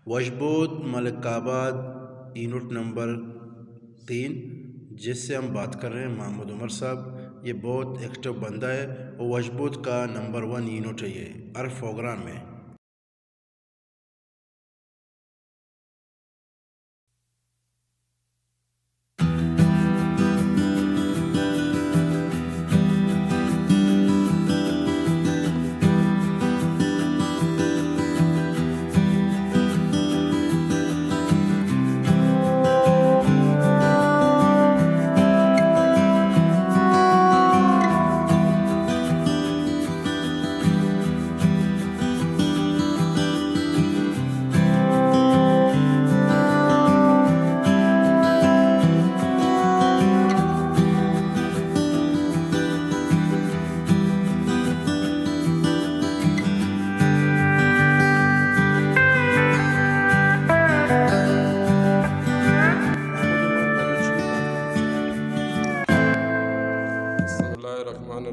वशबोद मलिकाबाद unit number 3, जिससे हम बात कर रहे हैं मोहम्मद उमर साहब। ये बहुत एक्टिव बंदा है और वशबोद का नंबर 1 यूनिट है ये अर्फ प्रोग्राम में।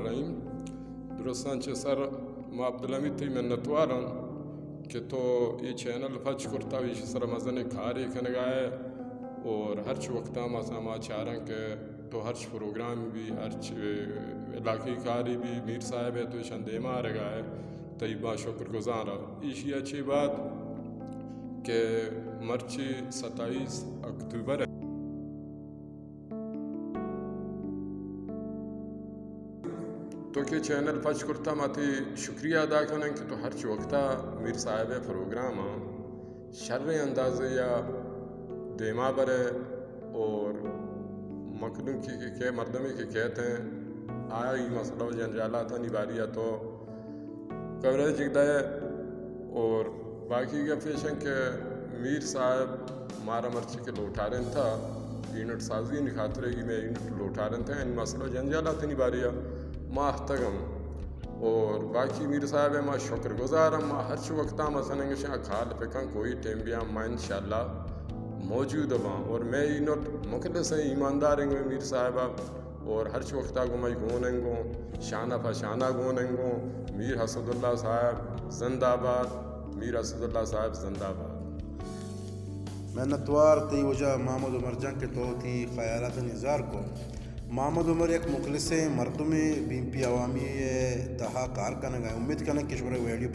रहीम दुरुस्तांचे सर मैं अब्दुलहमीद थी मिन्नतवारन कि तो ये चैनल फच करता हुई सर मजन खारे खन गाए और हर वक्त मसा चारा के तो हर प्रोग्राम भी हर इलाकी कारी भी मीर साहब है तो शंदेमा रगा है तयबा शुक्रगुजार इसी अच्छी बात के मर्ची 27 अक्टूबर है तो के चैनल फच करता माती शुक्रिया अदा करें कि तो हर वक्ता मीर साहब प्रोग्राम शर्र अंदाज़े या देमा बरे और मखदूम की मरदमी के कहते हैं आया ही मसला जंजाला था निबारिया तो कवरेज है और बाकी का फेशन के मीर साहब मारा मर्ची के लोटारन था यूनिट साजी निखातरे की मैं यूनिट लोटारन थे इन मसला जंजाला था निबारिया माह तगम और बाकी मीर साहब माँ शुक्रगुजार माँ हर वक्त मसलन खाल फेंक कोई टाइम भी माँ इंशाल्लाह मौजूद वहाँ और मैं यूनिट मुखलिस ईमानदार हैं मीर साहब और हर वक्त को मैं गोनेंगो शाना फशाना गोनेंगो मीर हसदुल्ला साहब जिंदाबाद मीर हसदुल्ला साहब जिंदाबाद। मेहनतवार ती वजह मोहम्मद उमर जंग के तो थी ख्यालात निज़ार को मोहम्मद उमर एक मुखलिस मरदुम बीपी अवामी तहा कार करने गए। उम्मीद करने कि वीडियो